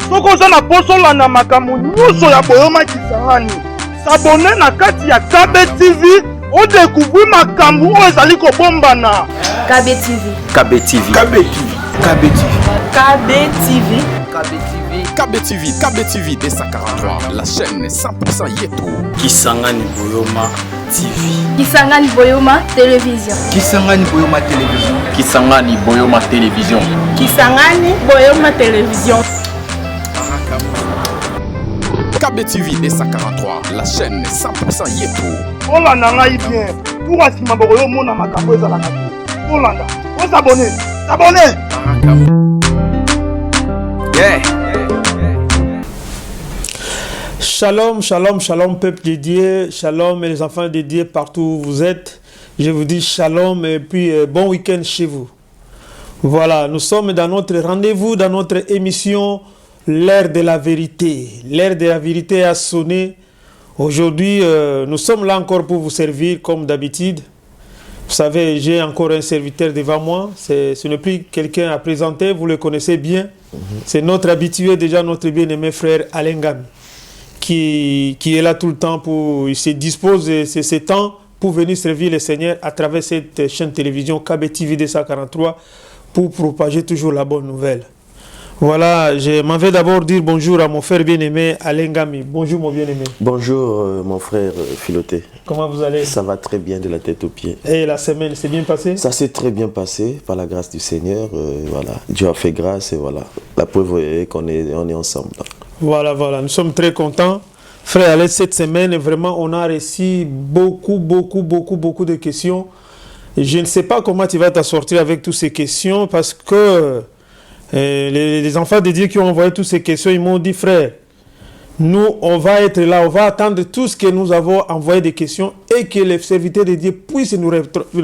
Soko oza na posola na makambo nyonso ya Boyoma Kisangani. S'abonner na kati ya KB TV. On découvre makambo oyo ezali kobombana. KB TV. KB TV. KB TV. KB TV. KB TV. KB TV. KB TV. KB TV D143. La chaîne 100% Yeto. Kisangani Boyoma TV. Kisangani Boyoma Télévision. Kisangani Boyoma Télévision. Kisangani Boyoma Télévision. Kisangani Boyoma Télévision. KB TV D143. La chaîne 100% Yeto. Olanda ngai bien. Pour asima boyo mona makambo ezala na te. Olanda. On s'abonner. S'abonner. Yeah. Shalom, shalom, shalom, peuple de Dieu, shalom et les enfants de Dieu partout où vous êtes. Je vous dis shalom et puis bon week-end chez vous. Voilà, nous sommes dans notre rendez-vous, dans notre émission L'heure de la vérité. L'heure de la vérité a sonné. Aujourd'hui, nous sommes là encore pour vous servir comme d'habitude. Vous savez, j'ai encore un serviteur devant moi. Ce n'est plus quelqu'un à présenter, vous le connaissez bien. C'est notre habitué, déjà notre bien-aimé frère Alain Gami, qui est là tout le temps, il se dispose de ce temps pour venir servir le Seigneur à travers cette chaîne télévision KB TV D143 pour propager toujours la bonne nouvelle. Voilà, je m'en vais d'abord dire bonjour à mon frère bien-aimé Alain Gami. Bonjour mon bien-aimé. Bonjour mon frère Philoté. Comment vous allez? Ça va très bien de la tête aux pieds. Et la semaine s'est bien passée? Ça s'est très bien passé par la grâce du Seigneur. Voilà, Dieu a fait grâce et voilà. La preuve est qu'on est ensemble. Voilà, nous sommes très contents. Frère Alain, cette semaine, vraiment, on a reçu beaucoup de questions. Et je ne sais pas comment tu vas t'en sortir avec toutes ces questions parce que les enfants de Dieu qui ont envoyé toutes ces questions, ils m'ont dit, frère, nous, on va être là, on va attendre tout ce que nous avons envoyé des questions et que les serviteurs de Dieu puissent nous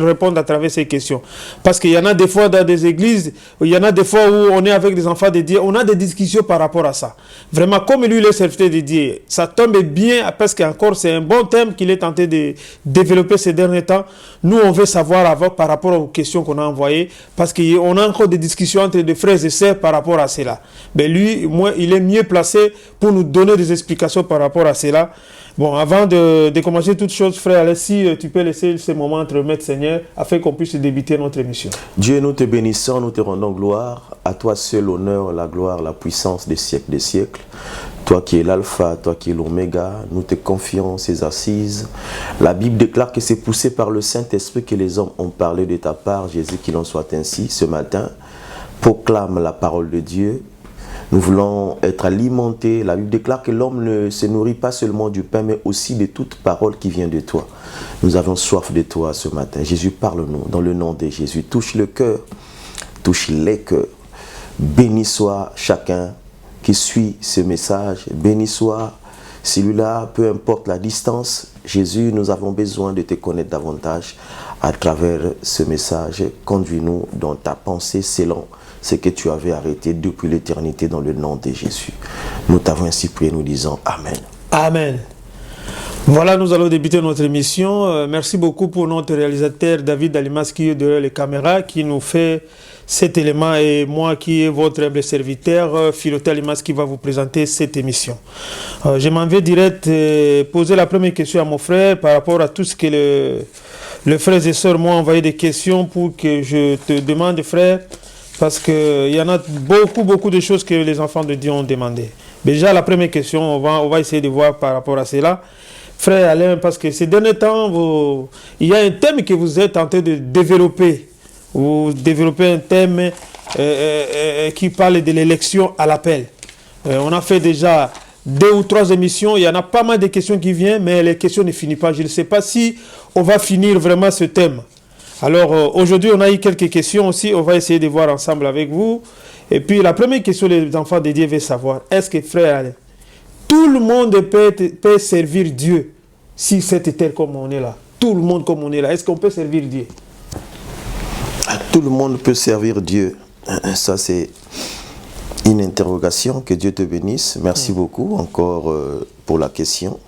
répondre à travers ces questions. Parce qu'il y en a des fois dans des églises, il y en a des fois où on est avec des enfants de Dieu, on a des discussions par rapport à ça. Vraiment, comme lui, le serviteur de Dieu, ça tombe bien parce qu'encore c'est un bon thème qu'il est tenté de développer ces derniers temps. Nous, on veut savoir par rapport aux questions qu'on a envoyées parce qu'on a encore des discussions entre des frères et sœurs par rapport à cela. Mais lui, il est mieux placé pour nous donner des explications par rapport à cela. Bon, avant de commencer toute chose, frère Alessi, tu peux laisser ce moment entre remettre Seigneur afin qu'on puisse débuter notre émission. Dieu, nous te bénissons, nous te rendons gloire. À toi seul l'honneur, la gloire, la puissance des siècles. Toi qui es l'alpha, toi qui es l'oméga, nous te confions ces assises. La Bible déclare que c'est poussé par le Saint-Esprit que les hommes ont parlé de ta part. Jésus, qu'il en soit ainsi ce matin. Proclame la parole de Dieu. Nous voulons être alimentés. La Bible déclare que l'homme ne se nourrit pas seulement du pain, mais aussi de toute parole qui vient de toi. Nous avons soif de toi ce matin. Jésus, parle-nous dans le nom de Jésus. Touche le cœur, touche les cœurs. Béni soit chacun qui suit ce message. Béni soit celui-là, peu importe la distance. Jésus, nous avons besoin de te connaître davantage à travers ce message. Conduis-nous dans ta pensée selon ce que tu avais arrêté depuis l'éternité dans le nom de Jésus. Nous t'avons ainsi prié, nous disons Amen. Amen. Voilà, nous allons débuter notre émission. Merci beaucoup pour notre réalisateur David Alimas qui est derrière les caméras, qui nous fait cet élément et moi qui est votre humble serviteur, Philoté Alimas, qui va vous présenter cette émission. Je m'en vais direct poser la première question à mon frère par rapport à tout ce que le frère et sœurs m'ont envoyé des questions pour que je te demande, frère, parce qu'il y en a beaucoup de choses que les enfants de Dieu ont demandé. Déjà, la première question, on va essayer de voir par rapport à cela. Frère Alain, parce que ces derniers temps, il y a un thème que vous êtes en train de développer. Vous développez un thème qui parle de l'élection à l'appel. On a fait déjà 2 ou 3 émissions. Il y en a pas mal de questions qui viennent, mais les questions ne finissent pas. Je ne sais pas si on va finir vraiment ce thème. Alors, aujourd'hui, on a eu quelques questions aussi. On va essayer de voir ensemble avec vous. Et puis, la première question, les enfants de Dieu veulent savoir, est-ce que, frère Alain, tout le monde peut servir Dieu si c'est tel comme on est là? Tout le monde comme on est là, est-ce qu'on peut servir Dieu? Tout le monde peut servir Dieu. Ça, c'est une interrogation. Que Dieu te bénisse. Merci beaucoup encore pour la question.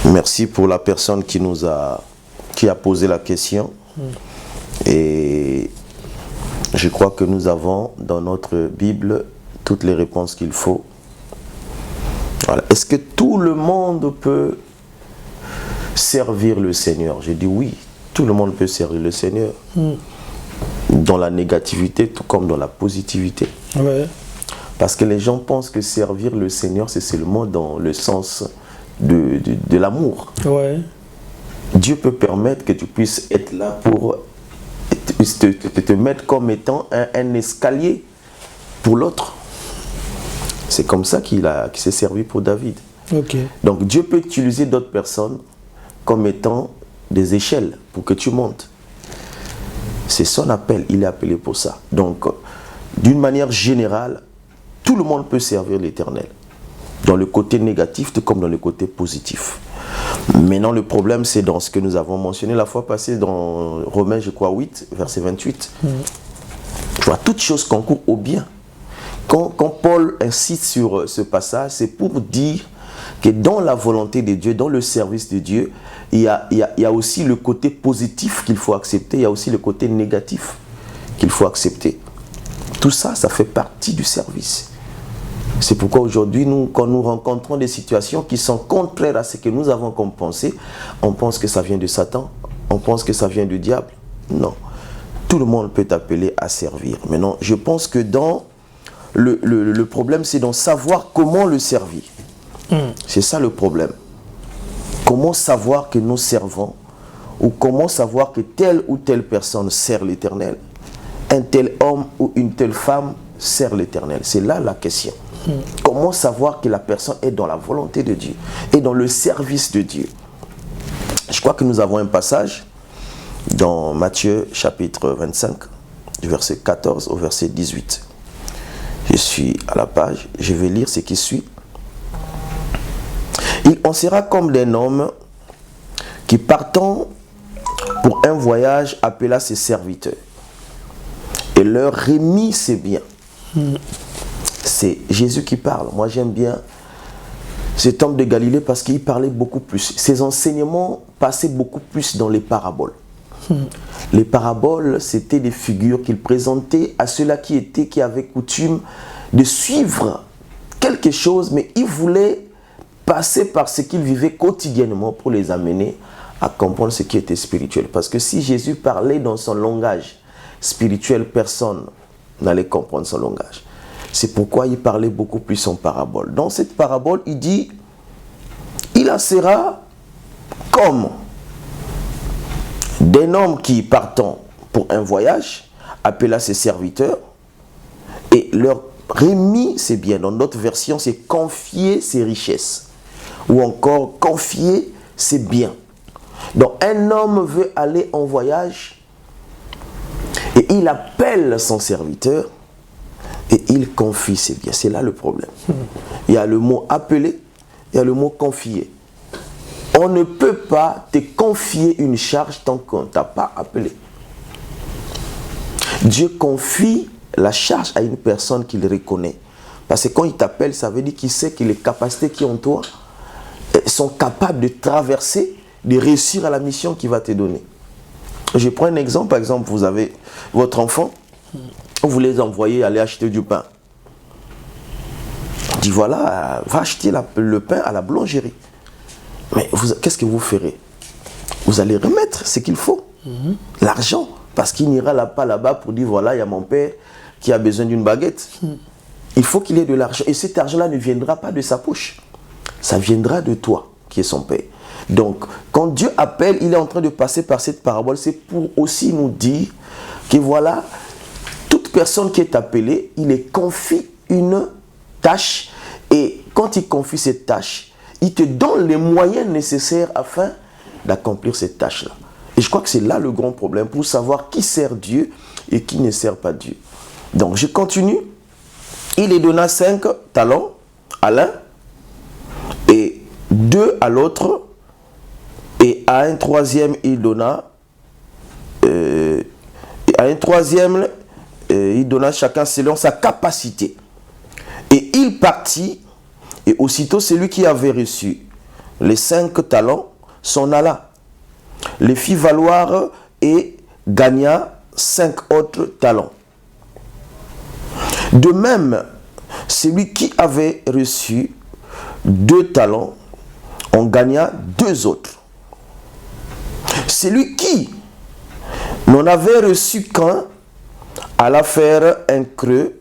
Merci pour la personne qui a posé la question. Et je crois que nous avons dans notre Bible toutes les réponses qu'il faut. Voilà. Est-ce que tout le monde peut servir le Seigneur? Je dis oui, tout le monde peut servir le Seigneur. Dans la négativité, tout comme dans la positivité. Ouais. Parce que les gens pensent que servir le Seigneur, c'est seulement dans le sens de l'amour. Ouais. Dieu peut permettre que tu puisses être là pour te mettre comme étant un escalier pour l'autre. C'est comme ça qu'il s'est servi pour David. Ok. Donc Dieu peut utiliser d'autres personnes comme étant des échelles pour que tu montes. C'est son appel, il est appelé pour ça. Donc, d'une manière générale, tout le monde peut servir l'Éternel. Dans le côté négatif, tout comme dans le côté positif. Maintenant, le problème, c'est dans ce que nous avons mentionné la fois passée dans Romains, je crois, 8, verset 28. Tu vois, toute chose concourt au bien. Quand Paul insiste sur ce passage, c'est pour dire que dans la volonté de Dieu, dans le service de Dieu, il y a aussi le côté positif qu'il faut accepter, il y a aussi le côté négatif qu'il faut accepter. Tout ça, ça fait partie du service. C'est pourquoi aujourd'hui, quand nous rencontrons des situations qui sont contraires à ce que nous avons comme pensée, on pense que ça vient de Satan, on pense que ça vient du diable. Non. Tout le monde peut t'appeler à servir. Maintenant, je pense que le problème, c'est d'en savoir comment le servir. C'est ça le problème. Comment savoir que nous servons, ou comment savoir que telle ou telle personne sert l'Éternel, un tel homme ou une telle femme sert l'Éternel. C'est là la question. Comment savoir que la personne est dans la volonté de Dieu et dans le service de Dieu? Je crois que nous avons un passage dans Matthieu chapitre 25, du verset 14 au verset 18. Je suis à la page, je vais lire ce qui suit. Il en sera comme d'un homme qui, partant pour un voyage, appela ses serviteurs et leur remit ses biens. C'est Jésus qui parle. Moi, j'aime bien cet homme de Galilée parce qu'il parlait beaucoup plus. Ses enseignements passaient beaucoup plus dans les paraboles. Les paraboles, c'était des figures qu'il présentait à ceux-là qui avaient coutume de suivre quelque chose, mais ils voulaient passer par ce qu'ils vivaient quotidiennement pour les amener à comprendre ce qui était spirituel. Parce que si Jésus parlait dans son langage spirituel, personne n'allait comprendre son langage. C'est pourquoi il parlait beaucoup plus en parabole. Dans cette parabole, il dit, il en sera comme d'un homme qui, partant pour un voyage, appela ses serviteurs et leur remit ses biens. Dans d'autres versions, c'est confier ses richesses ou encore confier ses biens. Donc un homme veut aller en voyage et il appelle son serviteur et il confie ses biens. C'est là le problème. Il y a le mot appeler, il y a le mot confier. On ne peut pas te confier une charge tant qu'on ne t'a pas appelé. Dieu confie la charge à une personne qu'il reconnaît. Parce que quand il t'appelle, ça veut dire qu'il sait que les capacités qui ont en toi sont capables de traverser, de réussir à la mission qu'il va te donner. Je prends un exemple. Par exemple, vous avez votre enfant, vous les envoyez aller acheter du pain. Il dit voilà, va acheter le pain à la boulangerie. Mais qu'est-ce que vous ferez? Vous allez remettre ce qu'il faut, l'argent, parce qu'il n'ira pas là-bas pour dire voilà, il y a mon père qui a besoin d'une baguette. Il faut qu'il ait de l'argent. Et cet argent-là ne viendra pas de sa poche. Ça viendra de toi, qui est son père. Donc, quand Dieu appelle, il est en train de passer par cette parabole. C'est pour aussi nous dire que voilà, toute personne qui est appelée, il est confie une tâche. Et quand il confie cette tâche, il te donne les moyens nécessaires afin d'accomplir cette tâche-là. Et je crois que c'est là le grand problème pour savoir qui sert Dieu et qui ne sert pas Dieu. Donc, je continue. Il les donna 5 talents à l'un et 2 à l'autre. Et à un troisième, il donna il donna chacun selon sa capacité. Et il partit, et aussitôt celui qui avait reçu les 5 talents s'en alla, les fit valoir et gagna 5 autres talents. De même, Celui qui avait reçu 2 talents en gagna 2 autres. Celui qui n'en avait reçu qu'un alla faire un creux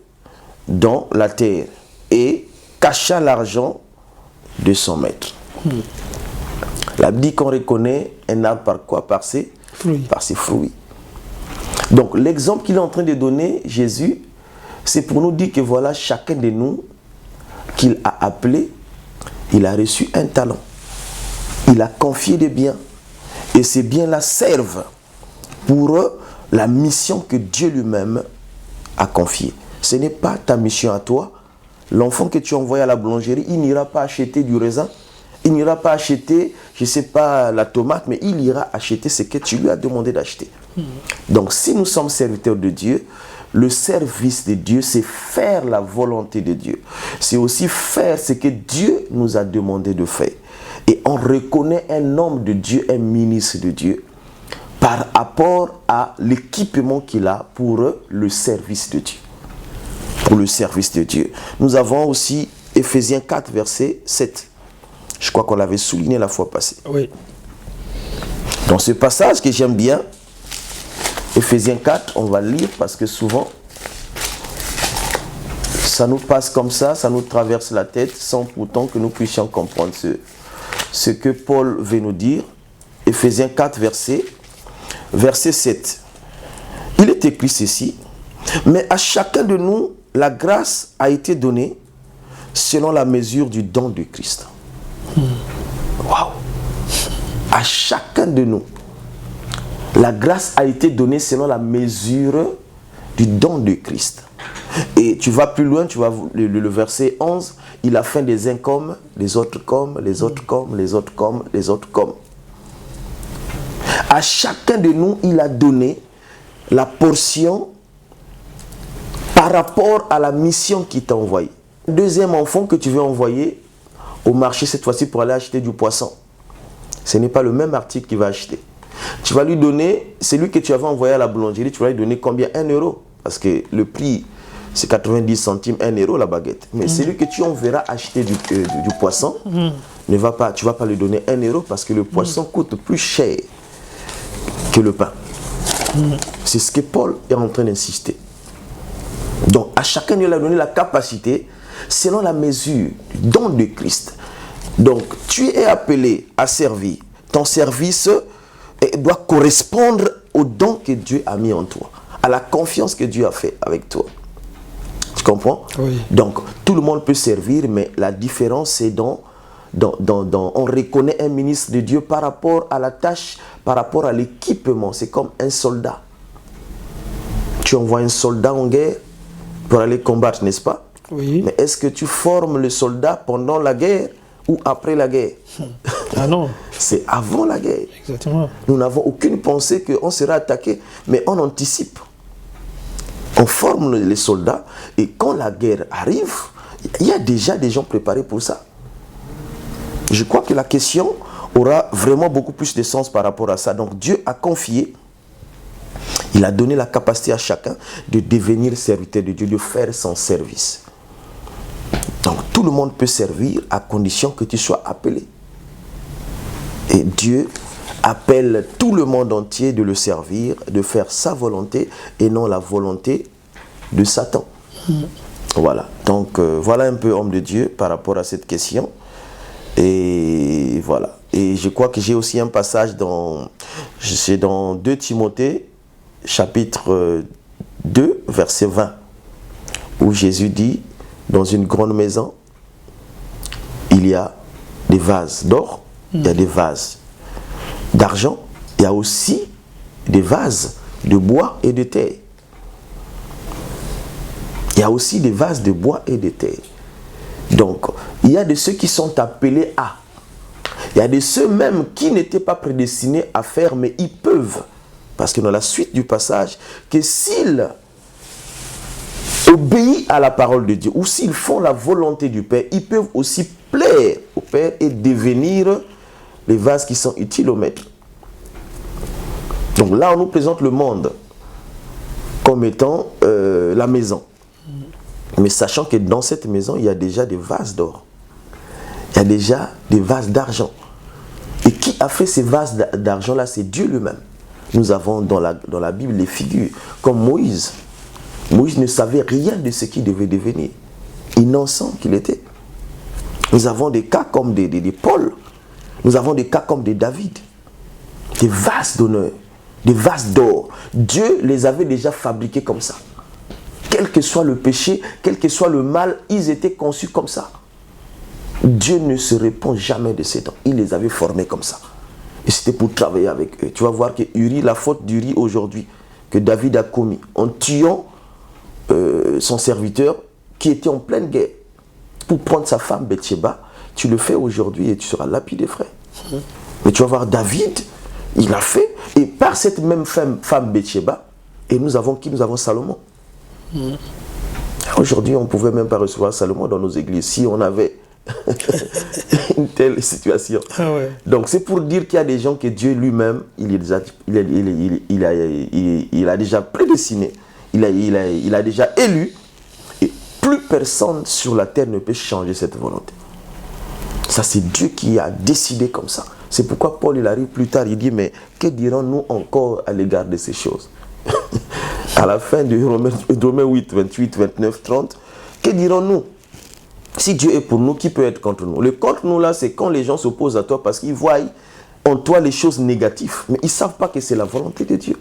dans la terre et cacha l'argent de son maître. La Bible dit qu'on reconnaît un arbre par quoi? Par ses fruits. Donc l'exemple qu'il est en train de donner, Jésus, c'est pour nous dire que voilà, chacun de nous qu'il a appelé, il a reçu un talent. Il a confié des biens. Et ces biens-là servent pour la mission que Dieu lui-même a confiée. Ce n'est pas ta mission à toi. L'enfant que tu as envoyé à la boulangerie, il n'ira pas acheter du raisin. Il n'ira pas acheter, je ne sais pas, la tomate, mais il ira acheter ce que tu lui as demandé d'acheter. Donc si nous sommes serviteurs de Dieu, le service de Dieu, c'est faire la volonté de Dieu. C'est aussi faire ce que Dieu nous a demandé de faire. Et on reconnaît un homme de Dieu, un ministre de Dieu, par rapport à l'équipement qu'il a pour le service de Dieu. Pour le service de Dieu. Nous avons aussi Ephésiens 4, verset 7. Je crois qu'on l'avait souligné la fois passée. Oui. Dans ce passage que j'aime bien, Ephésiens 4, on va lire parce que souvent, ça nous passe comme ça nous traverse la tête sans pourtant que nous puissions comprendre ce que Paul veut nous dire. Ephésiens 4, verset 7. Il est écrit ceci: mais à chacun de nous, la grâce a été donnée selon la mesure du don de Christ. Waouh! À chacun de nous, la grâce a été donnée selon la mesure du don de Christ. Et tu vas plus loin, tu vas le verset 11, il a fait des uns comme, les autres comme, les autres comme, les autres comme, les autres comme. À chacun de nous, il a donné la portion par rapport à la mission qu'il t'a envoyée. Deuxième enfant que tu veux envoyer au marché cette fois-ci pour aller acheter du poisson, ce n'est pas le même article qu'il va acheter. Tu vas lui donner, celui que tu avais envoyé à la boulangerie, tu vas lui donner combien? 1 euro. Parce que le prix, c'est 90 centimes, 1 euro la baguette. Mais celui que tu enverras acheter du poisson, tu ne vas pas lui donner 1 euro parce que le poisson coûte plus cher que le pain. C'est ce que Paul est en train d'insister. Donc à chacun, il a donné la capacité selon la mesure du don de Christ. Donc tu es appelé à servir. Ton service doit correspondre au don que Dieu a mis en toi, à la confiance que Dieu a fait avec toi. Tu comprends? Oui. Donc tout le monde peut servir, mais la différence c'est on reconnaît un ministre de Dieu par rapport à la tâche, par rapport à l'équipement. C'est comme un soldat. Tu envoies un soldat en guerre pour aller combattre, n'est-ce pas? Oui. Mais est-ce que tu formes le soldat pendant la guerre ou après la guerre? Ah non. C'est avant la guerre. Exactement. Nous n'avons aucune pensée qu'on sera attaqué, mais on anticipe. On forme les soldats et quand la guerre arrive, il y a déjà des gens préparés pour ça. Je crois que la question aura vraiment beaucoup plus de sens par rapport à ça. Donc Dieu a confié, il a donné la capacité à chacun de devenir serviteur de Dieu, de faire son service. Donc tout le monde peut servir à condition que tu sois appelé. Et Dieu appelle tout le monde entier de le servir, de faire sa volonté et non la volonté de Satan. Voilà. Donc voilà un peu homme de Dieu par rapport à cette question. Et voilà. Et je crois que j'ai aussi un passage c'est dans 2 Timothée, chapitre 2, verset 20, où Jésus dit, dans une grande maison, il y a des vases d'or, il y a des vases d'argent, il y a aussi des vases de bois et de terre. Il y a aussi des vases de bois et de terre. Donc, il y a de ceux qui sont appelés à. Il y a de ceux même qui n'étaient pas prédestinés à faire, mais ils peuvent. Parce que dans la suite du passage, que s'ils obéissent à la parole de Dieu, ou s'ils font la volonté du Père, ils peuvent aussi plaire au Père et devenir les vases qui sont utiles au Maître. Donc là, on nous présente le monde comme étant la maison. Mais sachant que dans cette maison, il y a déjà des vases d'or. Il y a déjà des vases d'argent. Et qui a fait ces vases d'argent-là? C'est Dieu lui-même. Nous avons dans la Bible les figures comme Moïse. Moïse ne savait rien de ce qu'il devait devenir. Innocent qu'il était. Nous avons des cas comme des Paul. Nous avons des cas comme des David. Des vases d'honneur. Des vases d'or. Dieu les avait déjà fabriqués comme ça. Quel que soit le péché, quel que soit le mal, ils étaient conçus comme ça. Dieu ne se répand jamais de ses dons. Il les avait formés comme ça. Et c'était pour travailler avec eux. Tu vas voir que Uri, la faute d'Uri aujourd'hui, que David a commis en tuant son serviteur qui était en pleine guerre pour prendre sa femme Bathsheba, tu le fais aujourd'hui et tu seras lapidé, frère. Mais tu vas voir David, il l'a fait, et par cette même femme Bathsheba, et nous avons qui? Nous avons Salomon. Aujourd'hui, on ne pouvait même pas recevoir Salomon dans nos églises si on avait une telle situation. Ah ouais. Donc c'est pour dire qu'il y a des gens que Dieu lui-même, il a déjà prédestiné, il a déjà élu, et plus personne sur la terre ne peut changer cette volonté. Ça, c'est Dieu qui a décidé comme ça. C'est pourquoi Paul, il arrive plus tard, il dit, mais que dirons-nous encore à l'égard de ces choses? À la fin de Romains 8, 28, 29, 30, que dirons-nous? Si Dieu est pour nous, qui peut être contre nous? Le contre nous là, c'est quand les gens s'opposent à toi parce qu'ils voient en toi les choses négatives. Mais ils ne savent pas que c'est la volonté de Dieu.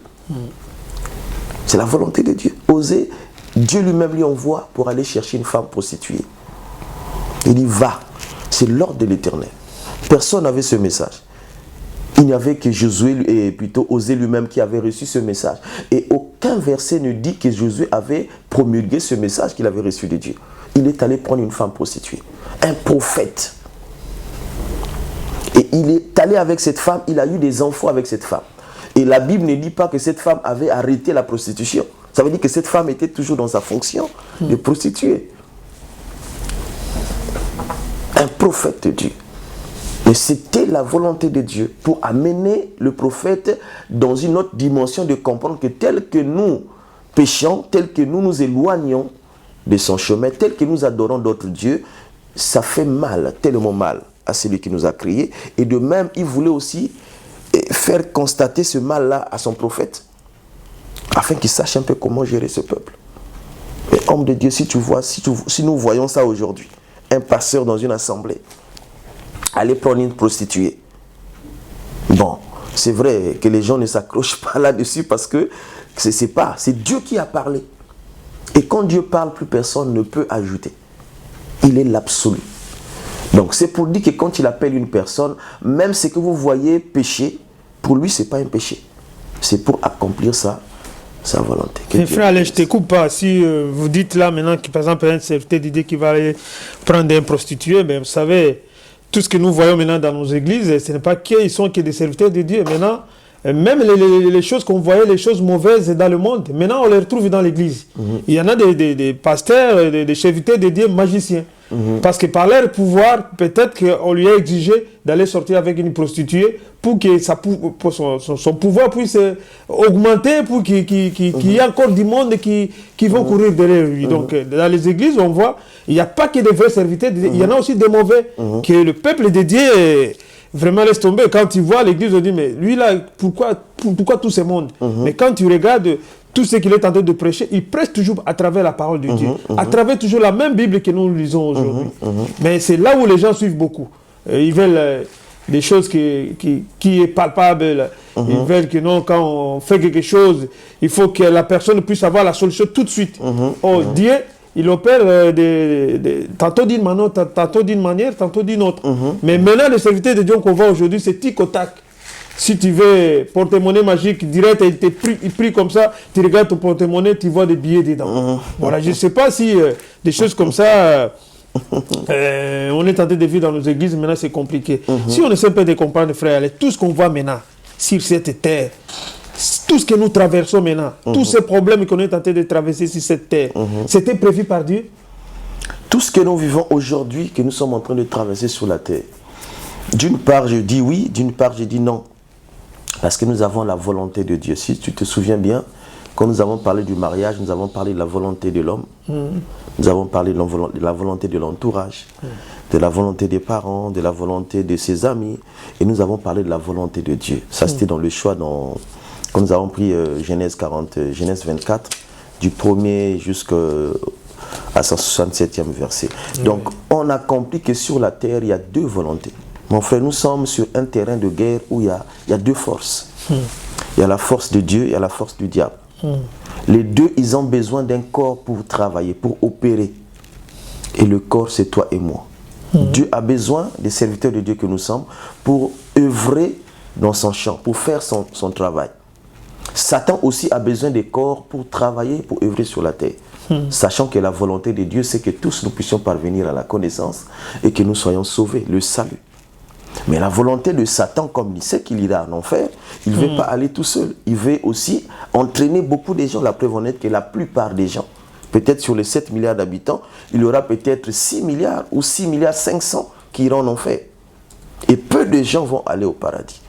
C'est la volonté de Dieu. Oser, Dieu lui-même lui envoie pour aller chercher une femme prostituée. Il dit, va. C'est l'ordre de l'Éternel. Personne n'avait ce message. Il n'y avait que Josué, et plutôt Osée lui-même qui avait reçu ce message. Et aucun verset ne dit que Josué avait promulgué ce message qu'il avait reçu de Dieu. Il est allé prendre une femme prostituée, un prophète. Et il est allé avec cette femme, il a eu des enfants avec cette femme. Et la Bible ne dit pas que cette femme avait arrêté la prostitution. Ça veut dire que cette femme était toujours dans sa fonction de prostituée. Un prophète de Dieu. Mais c'était la volonté de Dieu pour amener le prophète dans une autre dimension de comprendre que tel que nous péchons, tel que nous nous éloignons de son chemin, tel que nous adorons d'autres dieux, ça fait mal, tellement mal à celui qui nous a créés. Et de même, il voulait aussi faire constater ce mal-là à son prophète, afin qu'il sache un peu comment gérer ce peuple. Mais homme de Dieu, si nous voyons ça aujourd'hui, un pasteur dans une assemblée, aller prendre une prostituée. Bon, c'est vrai que les gens ne s'accrochent pas là-dessus parce que c'est Dieu qui a parlé. Et quand Dieu parle, plus personne ne peut ajouter. Il est l'absolu. Donc c'est pour dire que quand il appelle une personne, même ce que vous voyez péché, pour lui, ce n'est pas un péché. C'est pour accomplir sa volonté. Mais frère, allez, je ne te coupe pas. Si vous dites là maintenant que par exemple, un serviteur d'idée qui va aller prendre un prostitué, ben, vous savez, tout ce que nous voyons maintenant dans nos églises, ce n'est pas qu'ils sont que des serviteurs de Dieu. Maintenant, même les choses qu'on voyait, les choses mauvaises dans le monde, maintenant on les retrouve dans l'église. Il y en a des pasteurs, des serviteurs de Dieu magiciens. Parce que par leur pouvoir, peut-être qu'on lui a exigé d'aller sortir avec une prostituée pour que son pouvoir puisse augmenter, pour qu'il y ait encore du monde qui vont courir derrière lui. Donc dans les églises, on voit, il n'y a pas que des vrais serviteurs, il y en a aussi des mauvais, que le peuple de Dieu vraiment laisse tomber. Quand il voit l'église, on dit, mais lui là, pourquoi tout ce monde? Mais quand tu regardes tout ce qu'il est en train de prêcher, il prêche toujours à travers la parole de Dieu, à travers toujours la même Bible que nous lisons aujourd'hui. Mais c'est là où les gens suivent beaucoup. Ils veulent des choses qui est palpable. Ils veulent que non, quand on fait quelque chose, il faut que la personne puisse avoir la solution tout de suite. Oh, Dieu, il opère tantôt d'une manière, tantôt d'une autre. Mais maintenant, les serviteurs de Dieu qu'on voit aujourd'hui, c'est tic au tac. Si tu veux porte-monnaie magique, direct, il prie comme ça, tu regardes ton porte-monnaie, tu vois des billets dedans. Voilà, je ne sais pas si des choses comme ça, on est en train de vivre dans nos églises, maintenant c'est compliqué. Si on essaie un peu de comprendre, frère, tout ce qu'on voit maintenant sur cette terre, tout ce que nous traversons maintenant, tous ces problèmes qu'on est en train de traverser sur cette terre, c'était prévu par Dieu? Tout ce que nous vivons aujourd'hui, que nous sommes en train de traverser sur la terre, d'une part je dis oui, d'une part je dis non. Parce que nous avons la volonté de Dieu. Si tu te souviens bien, Quand nous avons parlé du mariage, nous avons parlé de la volonté de l'homme. Nous avons parlé de la volonté de l'entourage, de la volonté des parents, de la volonté de ses amis. Et nous avons parlé de la volonté de Dieu. Ça, c'était dans le choix, quand nous avons pris Genèse 24, du 1er jusqu'à 167e verset. Donc, on a compris que sur la terre, il y a deux volontés. Mon frère, nous sommes sur un terrain de guerre où il y a deux forces. Il y a la force de Dieu, il y a la force du diable. Les deux, ils ont besoin d'un corps pour travailler, pour opérer. Et le corps, c'est toi et moi. Dieu a besoin des serviteurs de Dieu que nous sommes pour œuvrer dans son champ, pour faire son travail. Satan aussi a besoin des corps pour travailler, pour œuvrer sur la terre. Sachant que la volonté de Dieu, c'est que tous nous puissions parvenir à la connaissance et que nous soyons sauvés, le salut. Mais la volonté de Satan, comme il sait qu'il ira en enfer, il ne veut pas aller tout seul. Il veut aussi entraîner beaucoup de gens. La preuve en est que la plupart des gens, peut-être sur les 7 milliards d'habitants, il y aura peut-être 6 milliards ou 6 milliards 500 qui iront en enfer. Et peu de gens vont aller au paradis.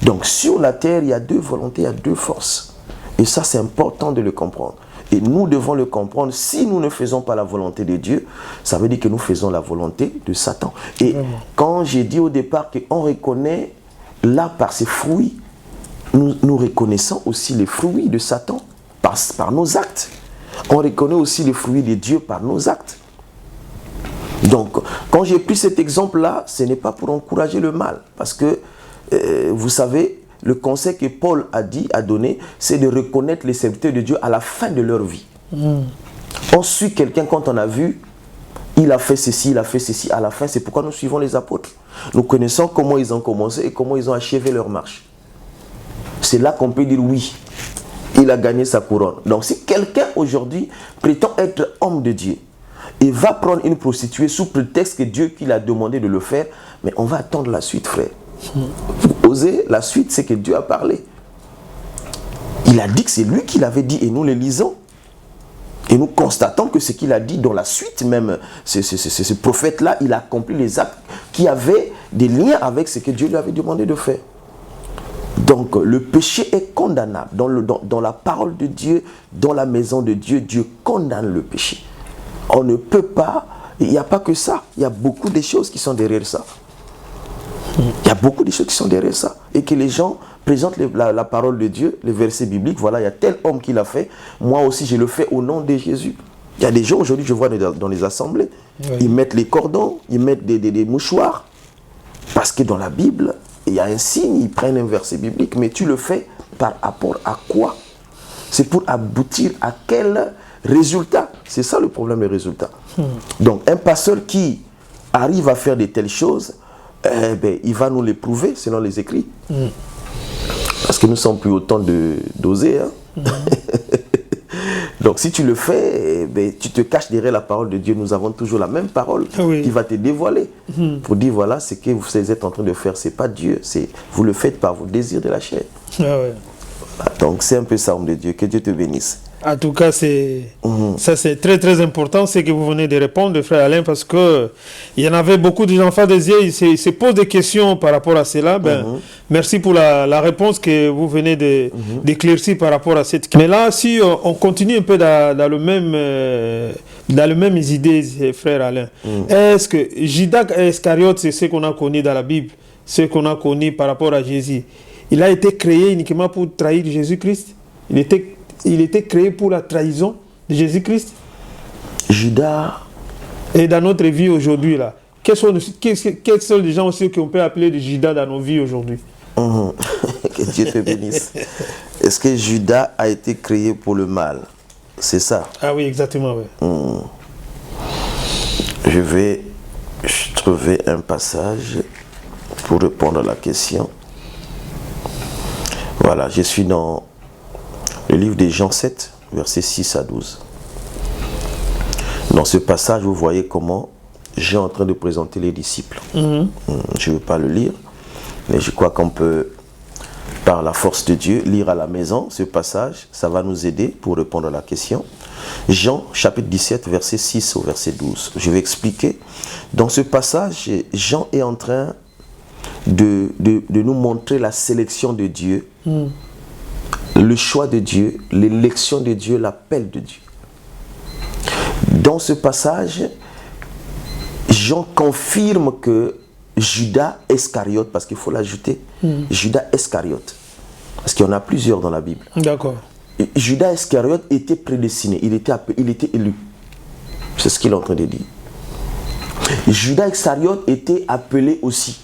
Donc sur la terre, il y a deux volontés, il y a deux forces. Et ça, c'est important de le comprendre. Et nous devons le comprendre. Si nous ne faisons pas la volonté de Dieu, ça veut dire que nous faisons la volonté de Satan. Et quand j'ai dit au départ qu'on reconnaît là par ses fruits, nous reconnaissons aussi les fruits de Satan par nos actes. On reconnaît aussi les fruits de Dieu par nos actes. Donc, quand j'ai pris cet exemple-là, ce n'est pas pour encourager le mal. Parce que, vous savez, le conseil que Paul a donné, c'est de reconnaître les serviteurs de Dieu à la fin de leur vie. On suit quelqu'un quand on a vu, il a fait ceci, il a fait ceci. À la fin, c'est pourquoi nous suivons les apôtres. Nous connaissons comment ils ont commencé et comment ils ont achevé leur marche. C'est là qu'on peut dire oui, il a gagné sa couronne. Donc si quelqu'un aujourd'hui prétend être homme de Dieu et va prendre une prostituée sous prétexte que Dieu qui l'a demandé de le faire, mais on va attendre la suite, frère. Vous osez, la suite, c'est que Dieu a parlé. Il a dit que c'est lui qui l'avait dit et nous le lisons. Et nous constatons que ce qu'il a dit dans la suite même, ce prophète-là, il a accompli les actes qui avaient des liens avec ce que Dieu lui avait demandé de faire. Donc le péché est condamnable. Dans la parole de Dieu, dans la maison de Dieu, Dieu condamne le péché. On ne peut pas, il n'y a pas que ça, il y a beaucoup de choses qui sont derrière ça. Il y a beaucoup de choses qui sont derrière ça. Et que les gens présentent la parole de Dieu, les versets bibliques. Voilà, il y a tel homme qui l'a fait. Moi aussi, je le fais au nom de Jésus. Il y a des gens aujourd'hui, je vois dans les assemblées, ils mettent les cordons, ils mettent des mouchoirs. Parce que dans la Bible, il y a un signe, ils prennent un verset biblique. Mais tu le fais par rapport à quoi? C'est pour aboutir à quel résultat? C'est ça le problème, le résultat. Donc, un pasteur qui arrive à faire de telles choses, il va nous les prouver selon les écrits. Parce que nous ne sommes plus autant d'oser. Hein? Donc si tu le fais, tu te caches derrière la parole de Dieu. Nous avons toujours la même parole qui va te dévoiler. Pour dire voilà, ce que vous êtes en train de faire, ce n'est pas Dieu. Vous le faites par vos désirs de la chair. Donc c'est un peu ça, homme de Dieu. Que Dieu te bénisse. En tout cas, ça c'est très très important ce que vous venez de répondre, frère Alain, parce que il y en avait beaucoup de enfants des yeux, ils se posent des questions par rapport à cela. Merci pour la réponse que vous venez d'éclaircir par rapport à cette question. Mais là, si on continue un peu dans le même idée, frère Alain, est-ce que Judas Iscariote, c'est ce qu'on a connu dans la Bible, ce qu'on a connu par rapport à Jésus, il a été créé uniquement pour trahir Jésus-Christ? Il était créé pour la trahison de Jésus-Christ. Judas. Et dans notre vie aujourd'hui, là, quels sont les gens aussi qu'on peut appeler de Judas dans nos vies aujourd'hui? Que Dieu te bénisse. Est-ce que Judas a été créé pour le mal? C'est ça? Ah oui, exactement. Oui. Je vais trouver un passage pour répondre à la question. Voilà, je suis dans le livre de Jean 7, versets 6 à 12. Dans ce passage, vous voyez comment Jean est en train de présenter les disciples. Je ne veux pas le lire, mais je crois qu'on peut, par la force de Dieu, lire à la maison ce passage. Ça va nous aider pour répondre à la question. Jean, chapitre 17, verset 6 au verset 12. Je vais expliquer. Dans ce passage, Jean est en train de nous montrer la sélection de Dieu le choix de Dieu, l'élection de Dieu, l'appel de Dieu. Dans ce passage, Jean confirme que Judas Iscariote, parce qu'il faut l'ajouter, Judas Iscariote, parce qu'il y en a plusieurs dans la Bible. D'accord. Judas Iscariote était prédestiné, il était élu. C'est ce qu'il est en train de dire. Judas Iscariote était appelé aussi.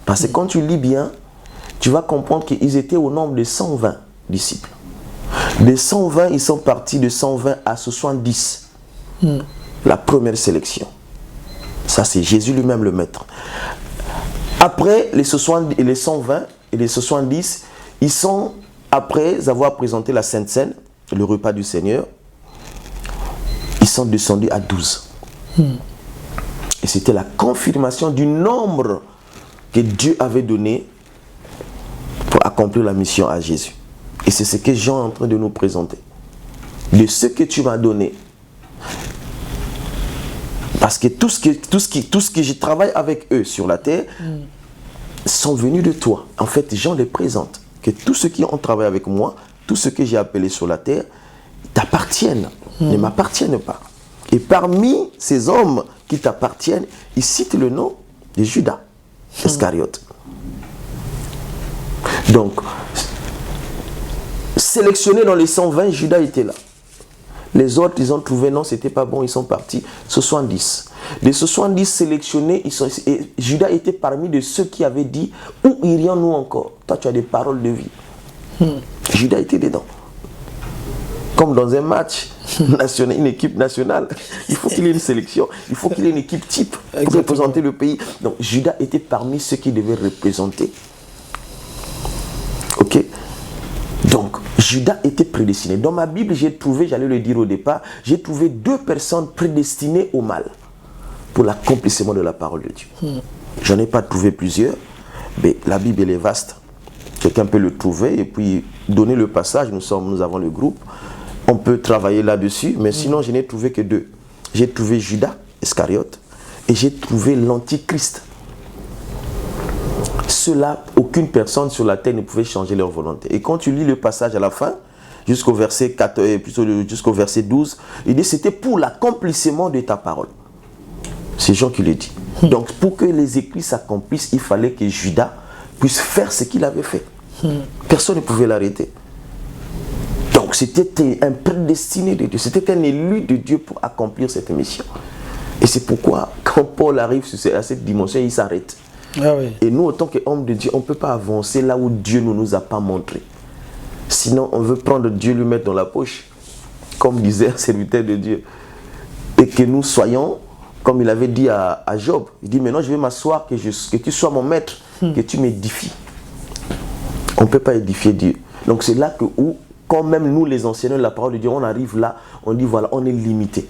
Parce que quand tu lis bien, tu vas comprendre qu'ils étaient au nombre de 120 disciples. De 120, ils sont partis de 120 à 70. La première sélection. Ça, c'est Jésus lui-même le maître. Après, les 120 et les 70, ils sont, après avoir présenté la Sainte Seine, le repas du Seigneur, ils sont descendus à 12. Et c'était la confirmation du nombre que Dieu avait donné pour accomplir la mission à Jésus. Et c'est ce que Jean est en train de nous présenter. De ce que tu m'as donné. Parce que tout ce que je travaille avec eux sur la terre sont venus de toi. En fait, Jean les présente. Que tous ceux qui ont travaillé avec moi, tout ce que j'ai appelé sur la terre, t'appartiennent, ne m'appartiennent pas. Et parmi ces hommes qui t'appartiennent, il cite le nom de Judas Iscariote. Donc, sélectionné dans les 120, Judas était là. Les autres, ils ont trouvé, non, c'était pas bon, ils sont partis. 70. Les 70 sélectionnés, Judas était parmi de ceux qui avaient dit, où irions-nous encore? Toi, tu as des paroles de vie. Judas était dedans. Comme dans un match national, une équipe nationale, il faut qu'il y ait une sélection, il faut qu'il y ait une équipe type pour représenter le pays. Donc, Judas était parmi ceux qui devaient représenter. Ok? Donc, Judas était prédestiné. Dans ma Bible, j'ai trouvé, j'allais le dire au départ, j'ai trouvé 2 personnes prédestinées au mal pour l'accomplissement de la parole de Dieu. J'en ai pas trouvé plusieurs, mais la Bible elle est vaste. Quelqu'un peut le trouver et puis donner le passage. Nous avons le groupe. On peut travailler là-dessus, mais sinon, je n'ai trouvé que 2. J'ai trouvé Judas Iscariote et j'ai trouvé l'Antichrist. Ceux-là, aucune personne sur la terre ne pouvait changer leur volonté. Et quand tu lis le passage à la fin, jusqu'au verset 12, il dit c'était pour l'accomplissement de ta parole. C'est Jean qui le dit. Donc pour que les écrits s'accomplissent, il fallait que Judas puisse faire ce qu'il avait fait. Personne ne pouvait l'arrêter. Donc c'était un prédestiné de Dieu, c'était un élu de Dieu pour accomplir cette mission. Et c'est pourquoi quand Paul arrive à cette dimension, il s'arrête. Ah oui. Et nous, en tant qu'hommes de Dieu, on ne peut pas avancer là où Dieu ne nous a pas montré. Sinon, on veut prendre Dieu, lui mettre dans la poche, comme disait un serviteur de Dieu. Et que nous soyons, comme il avait dit à Job, il dit maintenant je vais m'asseoir, que tu sois mon maître, que tu m'édifies. On ne peut pas édifier Dieu. Donc c'est là que, quand même nous les enseignants de la parole de Dieu, on arrive là, on dit voilà, on est limité.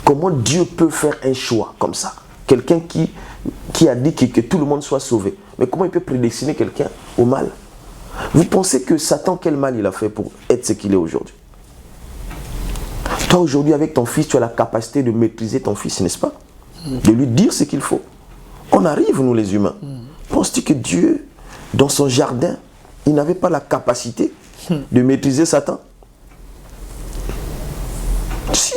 Comment Dieu peut faire un choix comme ça? Quelqu'un qui a dit que tout le monde soit sauvé. Mais comment il peut prédestiner quelqu'un au mal? Vous pensez que Satan, quel mal il a fait pour être ce qu'il est aujourd'hui? Toi aujourd'hui avec ton fils, tu as la capacité de maîtriser ton fils, n'est-ce pas? De lui dire ce qu'il faut. On arrive, nous les humains. Penses-tu que Dieu, dans son jardin, il n'avait pas la capacité de maîtriser Satan? Si.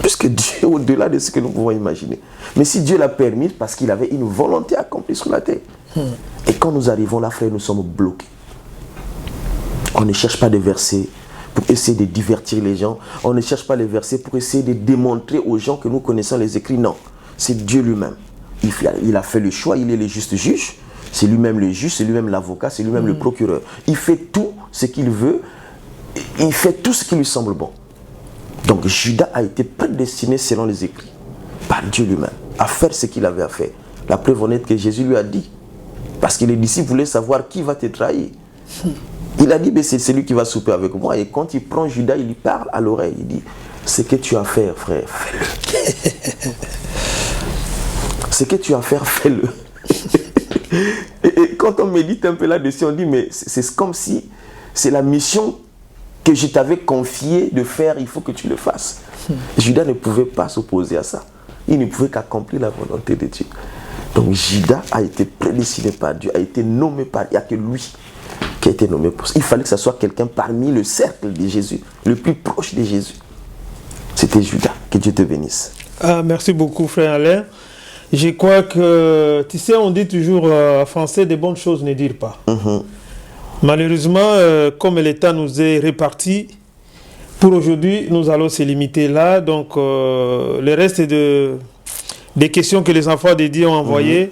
Puisque Dieu est au-delà de ce que nous pouvons imaginer. Mais si Dieu l'a permis, parce qu'il avait une volonté accomplie sur la terre. Et quand nous arrivons là, frère, nous sommes bloqués. On ne cherche pas des versets pour essayer de divertir les gens. On ne cherche pas les versets pour essayer de démontrer aux gens que nous connaissons les écrits. Non, c'est Dieu lui-même. Il a fait le choix, il est le juste juge. C'est lui-même le juge, c'est lui-même l'avocat, c'est lui-même le procureur. Il fait tout ce qu'il veut. Il fait tout ce qui lui semble bon. Donc Judas a été prédestiné selon les écrits, par Dieu lui-même, à faire ce qu'il avait à faire. La preuve honnête que Jésus lui a dit, parce que les disciples voulaient savoir qui va te trahir. Il a dit, c'est celui qui va souper avec moi. Et quand il prend Judas, il lui parle à l'oreille. Il dit, ce que tu as à faire, frère, fais-le. Ce que tu as à faire, fais-le. et quand on médite un peu là-dessus, on dit, mais c'est comme si c'est la mission que je t'avais confié de faire, il faut que tu le fasses. Judas ne pouvait pas s'opposer à ça. Il ne pouvait qu'accomplir la volonté de Dieu. Donc Judas a été prédestiné par Dieu, a été nommé par Dieu. Il n'y a que lui qui a été nommé pour ça. Il fallait que ce soit quelqu'un parmi le cercle de Jésus, le plus proche de Jésus. C'était Judas. Que Dieu te bénisse. Ah, merci beaucoup, frère Alain. Je crois que, tu sais, on dit toujours en français, des bonnes choses ne dire pas. Malheureusement, comme l'État nous est réparti, pour aujourd'hui, nous allons se limiter là. Donc, le reste des questions que les enfants de Dieu ont envoyées,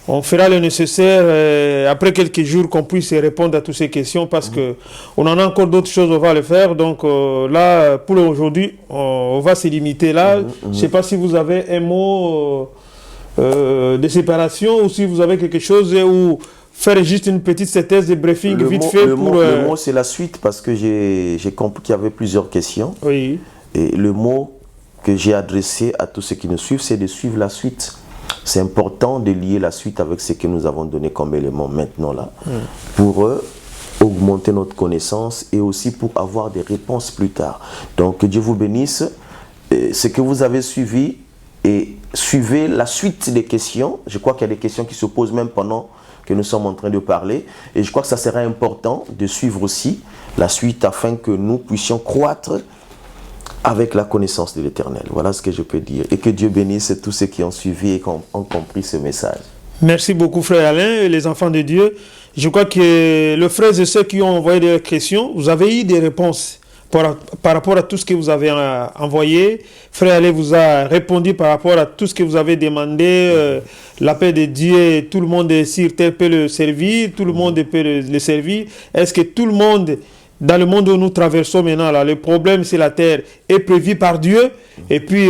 on fera le nécessaire après quelques jours qu'on puisse répondre à toutes ces questions parce que on en a encore d'autres choses, on va le faire. Donc là, pour aujourd'hui, on va se limiter là. Je ne sais pas si vous avez un mot de séparation ou si vous avez quelque chose ou faire juste une petite synthèse de briefing vite fait. Le mot, c'est la suite parce que j'ai compris qu'il y avait plusieurs questions. Oui. Et le mot que j'ai adressé à tous ceux qui nous suivent, c'est de suivre la suite. C'est important de lier la suite avec ce que nous avons donné comme élément maintenant là, pour augmenter notre connaissance et aussi pour avoir des réponses plus tard. Donc que Dieu vous bénisse. Ce que vous avez suivi et suivez la suite des questions. Je crois qu'il y a des questions qui se posent même pendant que nous sommes en train de parler. Et je crois que ça sera important de suivre aussi la suite afin que nous puissions croître avec la connaissance de l'Éternel. Voilà ce que je peux dire. Et que Dieu bénisse tous ceux qui ont suivi et qui ont compris ce message. Merci beaucoup, frère Alain et les enfants de Dieu. Je crois que le frère et ceux qui ont envoyé des questions, vous avez eu des réponses par rapport à tout ce que vous avez envoyé. Frère Alain vous a répondu par rapport à tout ce que vous avez demandé. La paix de Dieu, tout le monde sur terre peut le servir, tout le monde peut le servir. Est-ce que tout le monde... Dans le monde où nous traversons maintenant, là, le problème c'est la terre est prévu par Dieu. Et puis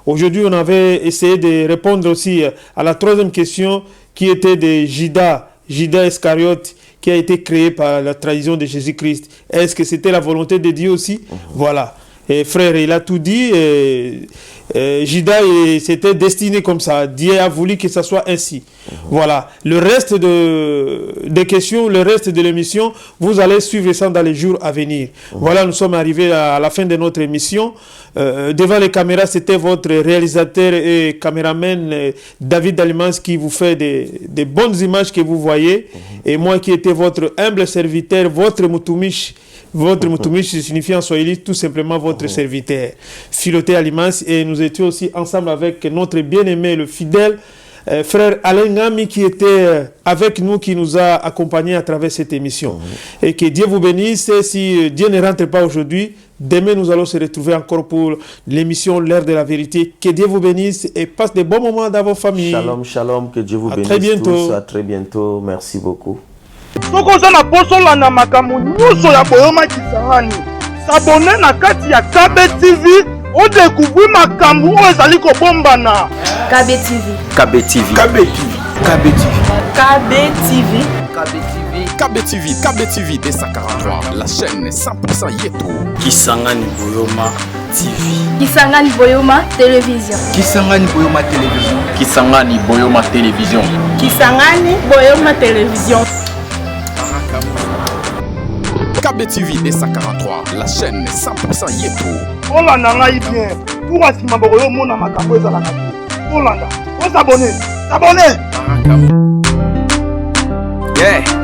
aujourd'hui on avait essayé de répondre aussi à la troisième question qui était de Judas Iscariote qui a été créé par la trahison de Jésus-Christ. Est-ce que c'était la volonté de Dieu aussi? Voilà. Et frère, il a tout dit. Judas s'était destiné comme ça. Dieu a voulu que ça soit ainsi. Voilà. Le reste des questions, le reste de l'émission, vous allez suivre ça dans les jours à venir. Voilà, nous sommes arrivés à la fin de notre émission. Devant les caméras, c'était votre réalisateur et caméraman David Dalimans qui vous fait des bonnes images que vous voyez. Et moi qui étais votre humble serviteur, votre Mutumish. Votre Mutumish signifie en swahili tout simplement votre serviteur, Philoté Alimans, et nous étions aussi ensemble avec notre bien-aimé, le fidèle frère Alain Ngami qui était avec nous, qui nous a accompagnés à travers cette émission. Et que Dieu vous bénisse. Si Dieu ne rentre pas aujourd'hui, demain nous allons se retrouver encore pour l'émission L'heure de la vérité. Que Dieu vous bénisse et passe de bons moments dans vos familles. Shalom, shalom, que Dieu vous bénisse très bientôt. tous. À très bientôt. Merci beaucoup. Soko za na posola na makambo nyuso ya boyoma kisangani. S'abonner na kati ya KB TV, on découvre makambo oyo ezali ko bombana. KB TV. KB TV. KB TV. KB TV. KB TV. KB TV des 143. La chaîne 100% Yeto. Kisangani Boyoma TV. Kisangani Boyoma Télévision. Kisangani Boyoma Télévision. Kisangani Boyoma Télévision. Kisangani Boyoma Télévision. KB TV des 143. La chaîne 100% Yeto. Olanda ngai bien. Pour asima boyo mona makambo ezala kati. Olanda. On s'abonner. S'abonner. Yeah.